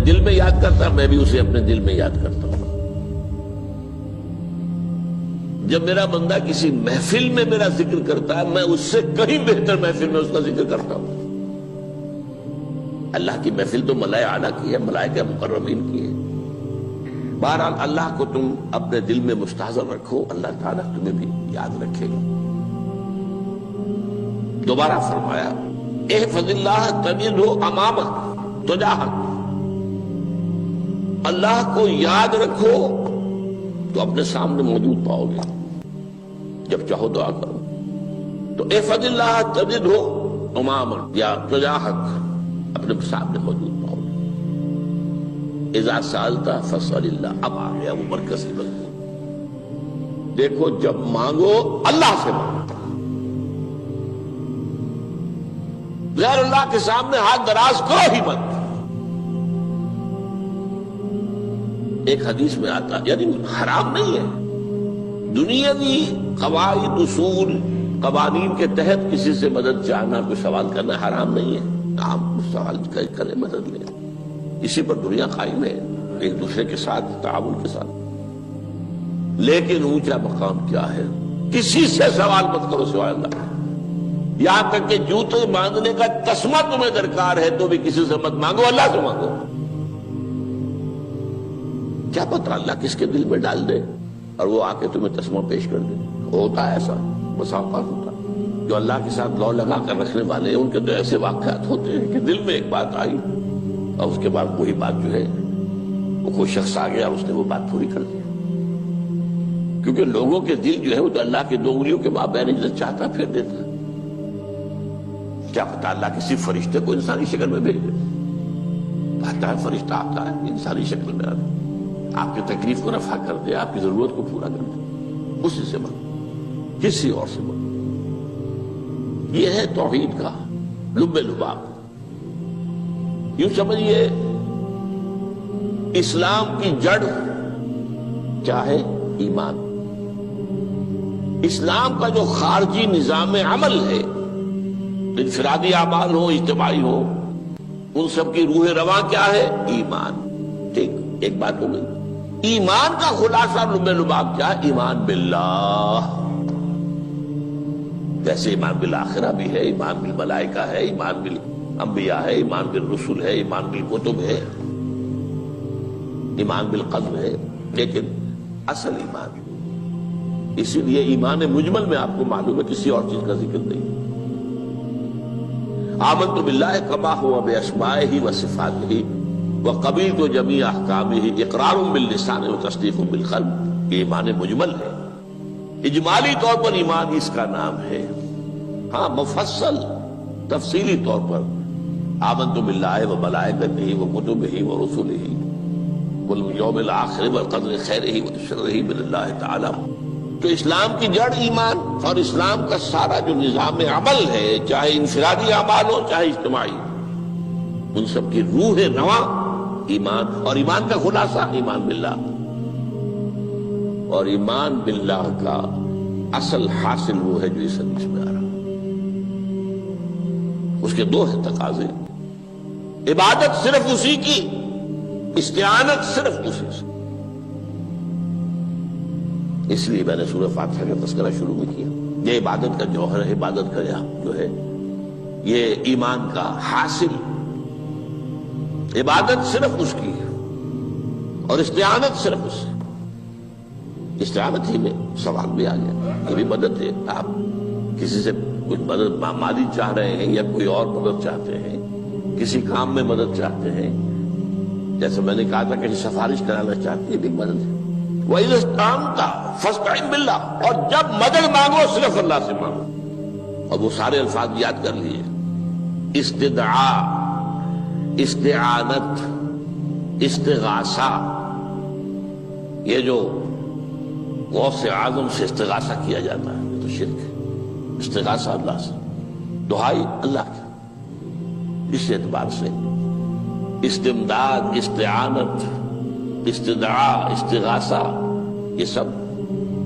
دل میں یاد کرتا میں بھی اسے اپنے دل میں یاد کرتا ہوں۔ جب میرا بندہ کسی محفل میں میرا ذکر کرتا ہے میں اس سے کہیں بہتر محفل میں اس کا ذکر کرتا ہوں۔ اللہ کی محفل تو ملائے اعلیٰ کی ہے، ملائکہ مقربین کی ہے۔ بہرحال اللہ کو تم اپنے دل میں مستحضر رکھو، اللہ تعالیٰ تمہیں بھی یاد رکھے گا۔ دوبارہ فرمایا احفظ اللہ تجدہ امامک تجاہک، اللہ کو یاد رکھو تو اپنے سامنے موجود پاؤ گے، جب چاہو دعا کرو تو احفظ اللہ تجدہ امامک یا تجاہک، اپنے سامنے موجود پاؤ گے۔ اذا سألت فاسأل اللہ، اب آ گیا وہ مرکزی مضمون۔ دیکھو جب مانگو اللہ سے مانگو، غیر اللہ کے سامنے ہاتھ دراز کرو ہی مت۔ ایک حدیث میں آتا یعنی حرام نہیں ہے، دنیاوی قواعد اصول قوانین کے تحت کسی سے مدد چاہنا، کوئی سوال کرنا حرام نہیں ہے۔ آپ سوال کریں، مدد لیں، اسی پر دنیا قائم ہے، ایک دوسرے کے ساتھ تعاون کے ساتھ۔ لیکن اونچا مقام کیا ہے؟ کسی سے سوال مت کرو سوائے اللہ، یہاں تک کہ جوتے باندھنے کا تسمہ تمہیں درکار ہے تو بھی کسی سے مت مانگو، اللہ سے مانگو۔ کیا پتہ اللہ کس کے دل میں ڈال دے اور وہ آ کے تمہیں تسمہ پیش کر دے۔ ہوتا ہے ایسا، بس اوقات ہوتا ہے۔ جو اللہ کے ساتھ لو لگا کر رکھنے والے ہیں ان کے تو ایسے واقعات ہوتے ہیں کہ دل میں ایک بات آئی اور اس کے بعد وہی بات جو ہے وہ کوئی شخص آ گیا اور اس نے وہ بات پوری کر دی۔ کیونکہ لوگوں کے دل جو ہے وہ تو اللہ کے دو انگلیوں کے مابین جو چاہتا پھیر دیتا ہے۔ کیا پتہ اللہ کسی فرشتے کو انسانی شکل میں بھیج دے، آتا ہے فرشتہ، آتا ہے انسانی شکل میں، آپ کی تکلیف کو رفع کر دے، آپ کی ضرورت کو پورا کر دے۔ اسی سے مانگو، کسی اور سے مانگو۔ یہ ہے توحید کا لب لباب۔ یوں سمجھیے اسلام کی جڑ کیا ہے؟ ایمان۔ اسلام کا جو خارجی نظام عمل ہے، انفرادی اعمال ہو اجتماعی ہو، ان سب کی روح رواں کیا ہے؟ ایمان۔ ٹھیک، ایک بات ہو گئی۔ ایمان کا خلاصہ لب لباب کیا ہے؟ ایمان باللہ۔ جیسے ایمان بالآخرہ بھی ہے، ایمان بالملائکہ ہے، ایمان بالانبیاء ہے، ایمان بالرسل ہے، ایمان بالکتب ہے، ایمان بالقدر ہے، لیکن اصل ایمان، اسی لیے ایمان مجمل میں آپ کو معلوم ہے کسی اور چیز کا ذکر نہیں۔ آمنت باللہ کما ہوا باسمائہ وصفاتہ وقبلت جمیع احکامہ اقرار باللسان وتصدیق بالقلب۔ یہ ایمان مجمل ہے، اجمالی طور پر ایمان اس کا نام ہے۔ ہاں مفصل تفصیلی طور پر آمنت باللہ وملائکتہ وکتبہ ورسلہ والیوم الآخر والقدر خیرہ وشرہ من اللہ تعالی۔ تو اسلام کی جڑ ایمان، اور اسلام کا سارا جو نظام عمل ہے، چاہے انفرادی اعمال ہو چاہے اجتماعی، ان سب کی روح رواں ایمان، اور ایمان کا خلاصہ ایمان باللہ۔ اور ایمان باللہ کا اصل حاصل وہ ہے جو اس حدیث میں آ رہا ہے۔ اس کے دو ہیں تقاضے، عبادت صرف اسی کی، استعانت صرف اسی سے۔ اس لیے میں نے سورہ فاتحہ کا تذکرہ شروع میں کیا۔ یہ عبادت کا جوہر ہے، عبادت کا جو ہے یہ ایمان کا حاصل۔ عبادت صرف اس کی ہے اور استعانت صرف اس سے۔ استعانت ہی میں سوال بھی آ گیا، یہ بھی مدد ہے۔ آپ کسی سے کچھ مدد مالی چاہ رہے ہیں یا کوئی اور مدد چاہتے ہیں، کسی کام میں مدد چاہتے ہیں، جیسے میں نے کہا تھا کہ سفارش کرانا چاہتے ہیں، بھی مدد ہے۔ وَإِذَا اسْتَعَنْتَ فَاسْتَعِنْ بِاللَّهِ، اور جب مدد مانگو صرف اللہ سے مانگو۔ اور وہ سارے الفاظ یاد کر لیے، استدعاء، استعانت، استغاثہ۔ یہ جو غوث اعظم سے استغاثہ کیا جاتا ہے یہ تو شرک ہے۔ استغاثہ اللہ سے، دعائی اللہ کی، اس اعتبار سے استمداد، استعانت، استدعاء، استغاثہ، یہ سب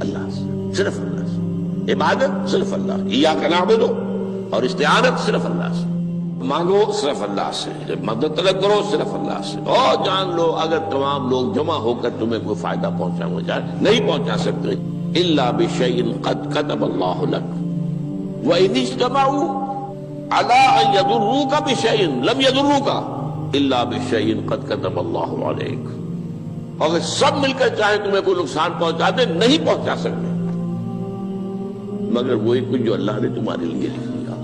اللہ سے، صرف اللہ سے۔ عبادت صرف اللہ، ایاک نعبد، اور استعانت صرف اللہ سے۔ مانگو صرف اللہ سے، جب مدد طلب کرو صرف اللہ سے، اور جان لو اگر تمام لوگ جمع ہو کر تمہیں کوئی فائدہ پہنچانا چاہے نہیں پہنچا سکتے، الا بشیء قد کتب اللہ لک وان اجتمعوا علی ان یضروک بشیء لم یضروک الا بشیء قد کتب اللہ علیک، اگر سب مل کر چاہے تمہیں کوئی نقصان پہنچا دے نہیں پہنچا سکتے مگر وہی کچھ جو اللہ نے تمہارے لیے لکھ دیا۔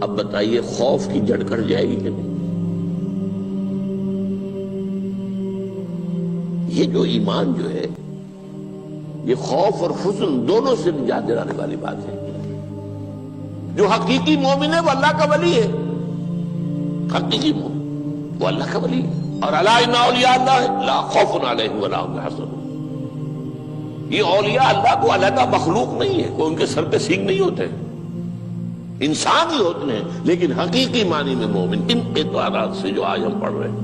اب بتائیے خوف کی جڑ کٹ جائے گی کہ نہیں؟ یہ جو ایمان جو ہے یہ خوف اور حزن دونوں سے نجات دلانے والی بات ہے۔ جو حقیقی مومن ہے وہ اللہ کا ولی ہے، حقیقی مومن وہ اللہ کا ولی ہے، اور الا ان اولیاء اللہ لا خوف علیہم ولا هم يحزنون۔ یہ اولیاء اللہ کو علیحدہ مخلوق نہیں ہے، کوئی ان کے سر پہ سینگ نہیں ہوتے، انسان ہی ہوتے ہیں، لیکن حقیقی معنی میں مومن ان اعتبارات سے جو آج ہم پڑھ رہے ہیں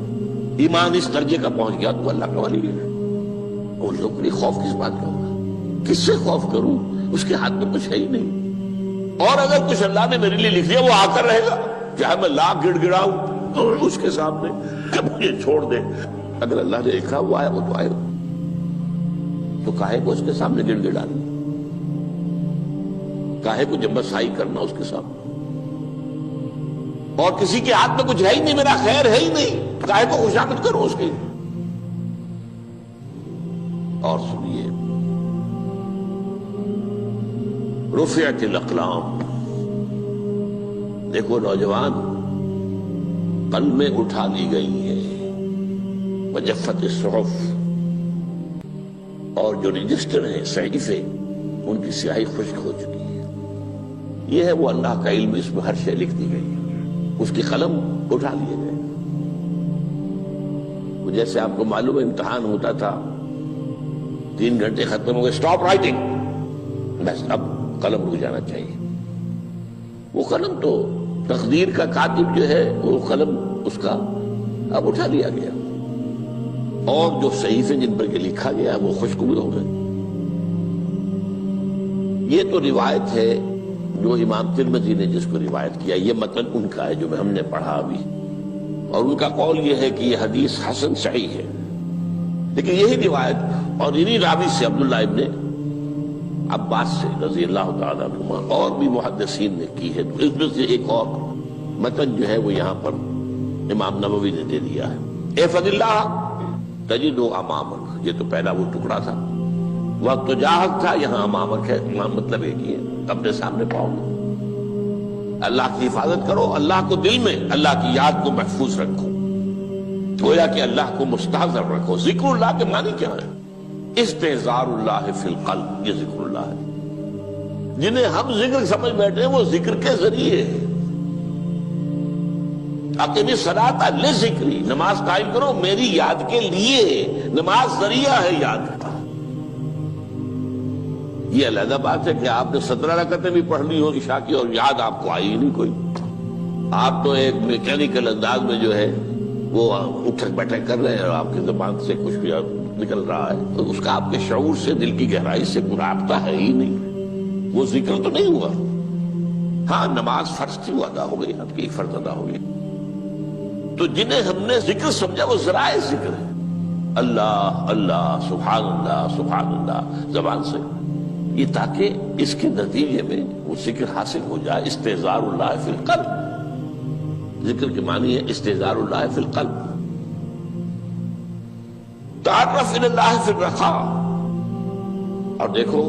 ایمان اس درجے کا پہنچ گیا تو اللہ کا ولی ہے۔ ان لوگوں کے لیے خوف کس بات کا ہوگا؟ کس سے خوف کروں؟ اس کے ہاتھ میں کچھ ہے ہی نہیں، اور اگر کچھ اللہ نے میرے لیے لکھ دیا وہ آ کر رہے گا، چاہے میں لاکھ گڑ گڑاؤں اس کے سامنے کہ مجھے چھوڑ دے، اگر اللہ نے لکھا وہ آیا وہ تو آئے گا، تو کاہے کو اس کے سامنے گڑ گڑانا، کاہے کو جمبسائی کرنا اس کے سامنے، اور کسی کے ہاتھ میں کچھ ہے ہی نہیں، میرا خیر ہے ہی نہیں، کاہے کو خوشامد کروں اس کی۔ اور سنیے، رفعت الاقلام، دیکھو نوجوان، قلمیں اٹھا لی گئی ہیں، وجفت الصحف، اور جو رجسٹر ہیں صحیفے ان کی سیاہی خشک ہو چکی ہے۔ یہ ہے وہ اللہ کا علم، اس میں ہر شے لکھ دی گئی ہے، اس کی قلم اٹھا لیے گئے۔ جیسے آپ کو معلوم ہے امتحان ہوتا تھا، 3 گھنٹے ختم ہو گئے، اسٹاپ رائٹنگ، بس اب قلم رک جانا چاہیے۔ وہ قلم تو تقدیر کا کاتب جو ہے وہ قلم اس کا اب اٹھا لیا گیا، اور جو صحیفے جن پر کے لکھا گیا وہ خشک بھی ہو گئے۔ یہ تو روایت ہے جو امام ترمذی نے جس کو روایت کیا، یہ متن ان کا ہے جو ہم نے پڑھا ابھی، اور ان کا قول یہ ہے کہ یہ حدیث حسن صحیح ہے، لیکن یہی روایت اور انہی راوی سے عبداللہ ابن عباس سے رضی اللہ تعالیٰ عنہما اور بھی محدثین نے کی ہے، تو اس میں سے ایک اور متن جو ہے وہ یہاں پر امام نووی نے دے دیا ہے۔ احفظ اللہ تجدہ امامک، یہ تو پہلا وہ ٹکڑا تھا، وقت تو جاہک تھا، یہاں امامک ہے، امام مطلب ایک ہی ہے، اپنے سامنے پاؤ گے۔ اللہ کی حفاظت کرو، اللہ کو دل میں، اللہ کی یاد کو محفوظ رکھو، گویا کہ اللہ کو مستحضر رکھو۔ ذکر اللہ کے معنی کیا ہے؟ استحضار اللہ فی القلب، یہ ذکر اللہ ہے۔ جنہیں ہم ذکر سمجھ بیٹھے ہیں وہ ذکر کے ذریعے ہے۔ اقیم الصلاۃ لذکری، نماز قائم کرو میری یاد کے لیے، نماز ذریعہ ہے یاد کا۔ یہ علیحدہ بات ہے کہ آپ نے 17 رکعتیں بھی پڑھ لی ہو عشاء کی اور یاد آپ کو آئی ہی نہیں کوئی، آپ تو ایک میکینیکل انداز میں جو ہے وہ اٹھک بیٹھک کر رہے ہیں اور آپ کی زبان سے کچھ بھی نکل رہا ہے، تو اس کا آپ کے شعور سے، دل کی گہرائی سے کوئی رابطہ ہے ہی نہیں، وہ ذکر تو نہیں ہوا۔ ہاں نماز فرض تھی، وہ ادا ہو گئی، آپ کی ایک فرض ادا ہو گئی۔ تو جنہیں ہم نے ذکر سمجھا وہ ذرائع ذکر ہے، اللہ اللہ سبحان اللہ سبحان اللہ زبان سے، یہ تاکہ اس کے نتیجے میں وہ ذکر حاصل ہو جائے۔ استحضار اللہ فی القلب، ذکر کے معنی ہے استحضار اللہ فی القلب۔ تعرف الی اللہ فی الرخاء، اور دیکھو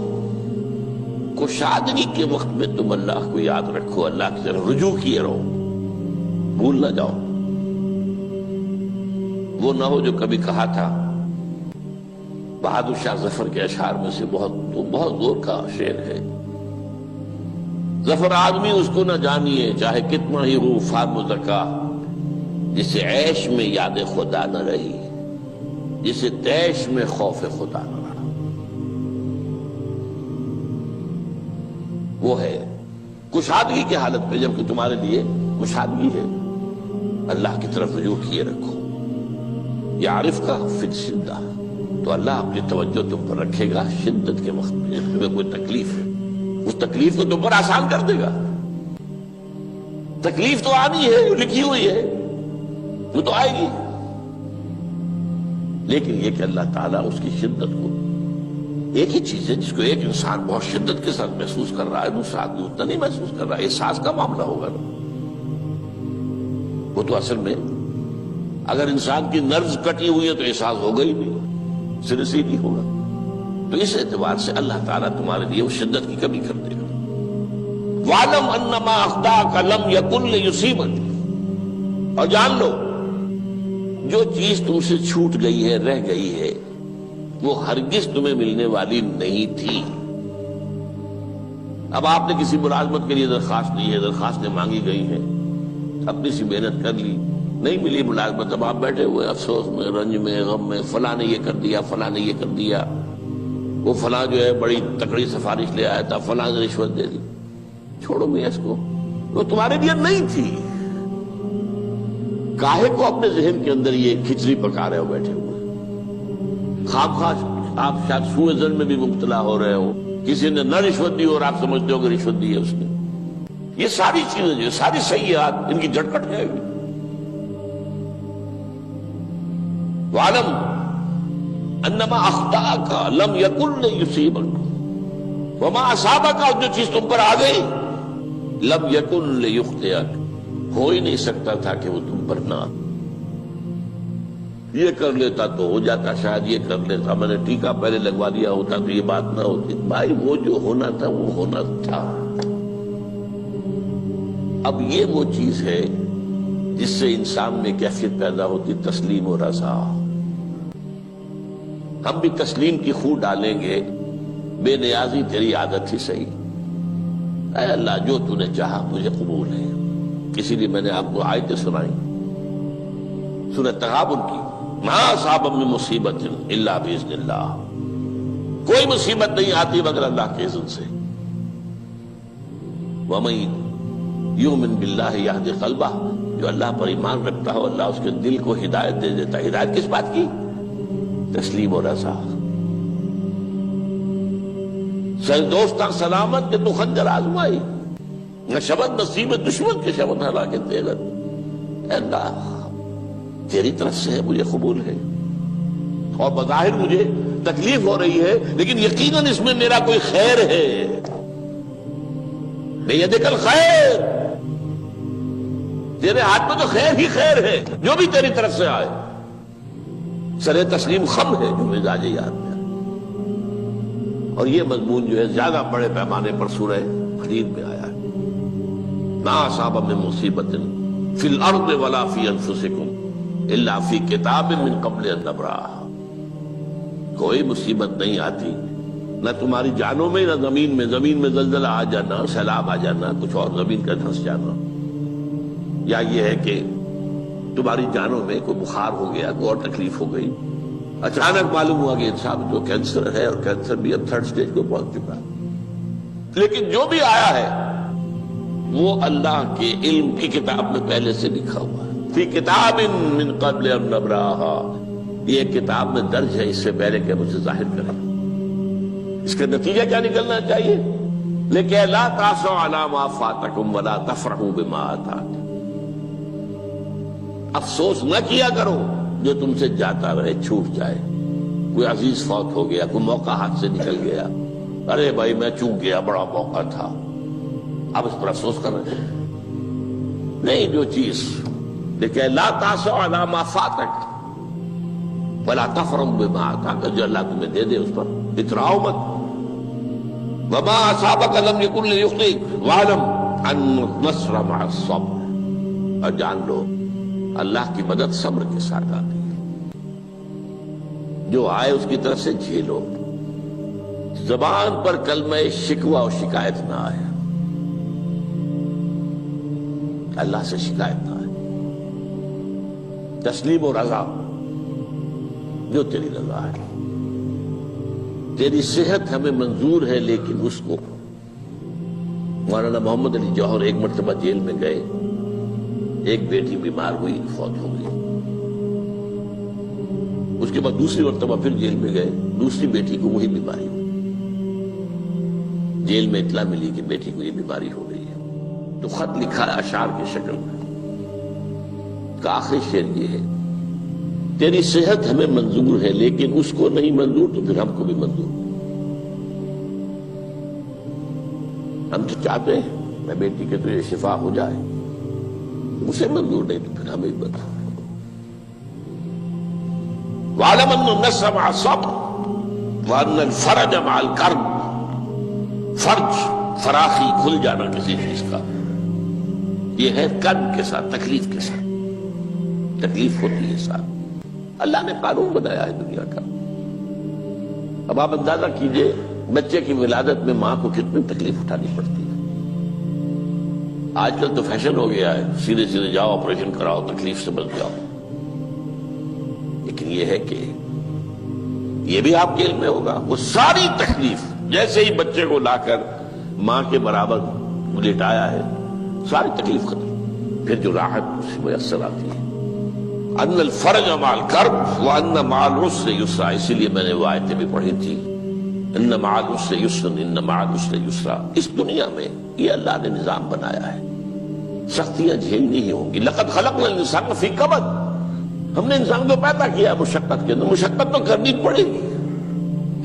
کشادگی کے وقت میں تم اللہ کو یاد رکھو، اللہ کی طرف رجوع کیے رہو، بھول نہ جاؤ۔ وہ نہ ہو جو کبھی کہا تھا، بہادر شاہ ظفر کے اشعار میں سے بہت زور کا شعر ہے، ظفر آدمی اس کو نہ جانیے چاہے کتنا ہی ہو فام زکا، جسے عیش میں یاد خدا نہ رہی، جسے تیش میں خوف خدا نہ رہا۔ وہ ہے کشادگی کی حالت میں، جبکہ تمہارے لیے کشادگی ہے، اللہ کی طرف رجوع کیے رکھو۔ یعرف کا فی الشدہ، تو اللہ اپنی توجہ تم پر رکھے گا شدت کے وقت میں، جب تمہیں کوئی تکلیف ہے اس تکلیف کو تم پر آسان کر دے گا۔ تکلیف تو آنی ہے، لکھی ہوئی ہے، وہ تو آئے گی، لیکن یہ کہ اللہ تعالیٰ اس کی شدت کو، ایک ہی چیز ہے جس کو ایک انسان بہت شدت کے ساتھ محسوس کر رہا ہے، دوسرا آدمی اتنا نہیں محسوس کر رہا ہے، احساس کا معاملہ ہوگا نا۔ وہ تو اصل میں اگر انسان کی نرز کٹی ہوئی ہے تو احساس ہوگا ہی نہیں، سر سے نہیں ہوگا۔ تو اس اعتبار سے اللہ تعالیٰ تمہارے لیے وہ شدت کی کمی کر دے گا۔ وَاعْلَمْ أَنَّمَا أَخْطَأَكَ لَمْ يَكُنْ لِيُصِيبَكَ، اور جان لو جو چیز تم سے چھوٹ گئی ہے، رہ گئی ہے، وہ ہرگز تمہیں ملنے والی نہیں تھی۔ اب آپ نے کسی ملازمت کے لیے درخواست دی ہے، درخواستیں مانگی گئی ہیں، اپنی سی محنت کر لی، نہیں ملی ملازمت، اب آپ بیٹھے ہوئے افسوس میں، رنج میں، غم میں، فلاں نے یہ کر دیا، فلاں نے یہ کر دیا، وہ فلاں جو ہے بڑی تکڑی سفارش لے آیا تھا، فلاں نے رشوت دے دی۔ چھوڑو میاں اس کو، وہ تمہارے لیے نہیں تھی۔ کاہے کو اپنے ذہن کے اندر یہ کھچڑی پکا رہے ہو بیٹھے ہوئے؟ خواہ آپ شاید سوء ظن میں بھی مبتلا ہو رہے ہو، کسی نے نہ رشوت دی اور آپ سمجھتے ہو کہ رشوت دی ہے اس نے۔ یہ ساری چیزیں جو ساری سیئات، ان کی جڑ کٹ جائے گی۔ وَعْلَمْ أَنَّمَا أَخْطَأَكَ لَمْ يَكُنْ لِيُصِيبَكَ وَمَا أَصَابَكَ، جو چیز تم پر آ گئی، لَمْ يَكُنْ لِيُخْطِئَكَ، ہو ہی نہیں سکتا تھا کہ وہ تم پر نہ آ۔ یہ کر لیتا تو ہو جاتا، شاید یہ کر لیتا، میں نے ٹیکا پہلے لگوا دیا ہوتا تو یہ بات نہ ہوتی۔ بھائی وہ جو ہونا تھا وہ ہونا تھا۔ اب یہ وہ چیز ہے جس سے انسان میں کیفیت پیدا ہوتی، تسلیم و رضا۔ ہم بھی تسلیم کی خو ڈالیں گے، بے نیازی تیری عادت ہی صحیح، اے اللہ جو تو نے چاہا مجھے قبول ہے۔ اسی لیے میں نے آپ کو آیتیں سنائی سورہ تغابن کی، ما اصاب من مصیبت الا باذن اللہ، کوئی مصیبت نہیں آتی مگر اللہ کے اذن سے۔ وَمَن یؤمن باللہ یہد قلبہ، جو اللہ پر ایمان رکھتا ہو اللہ اس کے دل کو ہدایت دے دیتا ہے۔ ہدایت کس بات کی؟ تسلیم و رضا۔ دوستاں سلامت کہ تو خنجر آزمائی، نہ شبد نصیب دشمن کے شبد ہلاکت دے گا۔ اے اللہ تیری طرف سے ہے، مجھے قبول ہے، اور بظاہر مجھے تکلیف ہو رہی ہے لیکن یقیناً اس میں میرا کوئی خیر ہے۔ بیدک الخیر، تیرے ہاتھ میں تو خیر ہی خیر ہے، جو بھی تیری طرف سے آئے۔ سر تسلیم خم ہے جو مزاج یاد میں آئے۔ اور یہ مضمون جو ہے زیادہ بڑے پیمانے پر سورہ حدید میں آیا ہے۔ ما اصاب من مصیبت فی الارض ولا فی انفسکم الا فی کتاب من قبل ان نبرأها، کوئی مصیبت نہیں آتی نہ تمہاری جانوں میں نہ زمین میں، زمین میں زلزلہ آ جانا، سیلاب آ جانا، کچھ اور زمین کا دھنس جانا، یا یہ ہے کہ تمہاری جانوں میں کوئی بخار ہو گیا، کوئی اور تکلیف ہو گئی، اچانک معلوم ہوا کہ انسان تو کینسر ہے، اور کینسر بھی اب 3rd stage کو پہنچ چکا ہے، لیکن جو بھی آیا ہے وہ اللہ کے علم کی کتاب میں پہلے سے لکھا ہوا ہے۔ فی کتاب من قبل ان نبرأها، یہ کتاب میں درج ہے اس سے پہلے کہ مجھے ظاہر کرے۔ اس کا نتیجہ کیا نکلنا چاہیے؟ لیکن لا تاسوا علی ما فاتکم ولا تفرحوا بما آتاکم، افسوس نہ کیا کرو جو تم سے جاتا رہے، چھوٹ جائے، کوئی عزیز فوت ہو گیا، کوئی موقع ہاتھ سے نکل گیا، ارے بھائی میں چوک گیا، بڑا موقع تھا، اب اس پر افسوس کر رہے ہیں؟ نہیں، جو چیز لیکن لا تاسوا علی ما فاتک ولا تفرحوا بما آتاک، جو اللہ تمہیں دے دے اس پر اتراؤ مت۔ وما اصابک لم یکن لیخطئک واعلم ان النصر مع الصبر، اور جان لو اللہ کی مدد صبر کے ساتھ آتی ہے، جو آئے اس کی طرف سے جھیلو، زبان پر کلمہ شکوہ اور شکایت نہ آئے، اللہ سے شکایت نہ آئے، تسلیم و رضا، جو تیری رضا ہے۔ تیری صحت ہمیں منظور ہے لیکن اس کو، مولانا محمد علی جوہر ایک مرتبہ جیل میں گئے، ایک بیٹی بیمار ہوئی، فوت ہو گئی، اس کے بعد دوسری مرتبہ پھر جیل میں گئے، دوسری بیٹی کو وہی بیماری ہوئی، جیل میں اطلاع ملی کہ بیٹی کو یہ بیماری ہو گئی ہے، تو خط لکھا ہے اشعار کی شکل میں. کا آخری شعر یہ ہے: تیری صحت ہمیں منظور ہے لیکن اس کو نہیں منظور تو پھر ہم کو بھی منظور. ہم تو چاہتے ہیں میں بیٹی کے تجھے شفا ہو جائے، اسے منظور نہیں تو پھر ہمیں بھی منظور. وَاعْلَمْ أَنَّ النَّصْرَ مَعَ الصَّبْرِ وَأَنَّ الْفَرَجَ مَعَ الْكَرْبِ. فرج، فراخی، کھل جانا کسی چیز کا، یہ ہے کرب کے ساتھ، تکلیف کے ساتھ. تکلیف ہوتی ہے ساتھ. اللہ نے قانون بنایا ہے دنیا کا. اب آپ اندازہ کیجئے بچے کی ولادت میں ماں کو کتنی تکلیف اٹھانی پڑتی ہے. آج کل تو فیشن ہو گیا ہے، سیدھے سیدھے جاؤ، آپریشن کراؤ، تکلیف سے بچ جاؤ. لیکن یہ ہے کہ یہ بھی آپ کے علم میں ہوگا، وہ ساری تکلیف جیسے ہی بچے کو لا کر ماں کے برابر لٹایا ہے، ساری تکلیف ختم. پھر جو راحت اس سے میسر آتی ہے. ان الفرج مع الکرب وان مع العسر یسرا. اسی لیے میں نے وہ آیتیں بھی پڑھی تھی، ان مع العسر یسرا، ان مع العسر یسرا. اس دنیا میں یہ اللہ نے نظام بنایا ہے، سختیاں جھیلنی ہی ہوں گی. لقد خلقنا الانسان فی کبد. ہم نے انسان کو پیدا کیا مشقت کے اندر، مشقت تو کرنی پڑے گی.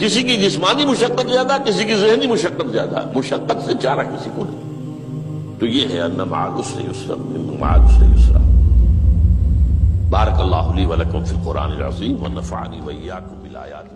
کسی کی جسمانی مشقت زیادہ، کسی کی ذہنی مشقت زیادہ، مشقت سے چارہ کسی کو نہیں. تو یہ ہے ان مع العسر یسرا، ان مع العسر یسرا. بارک اللہ لی ولکم فی القرآن العظیم ونفعنی وإیاکم بالآیات.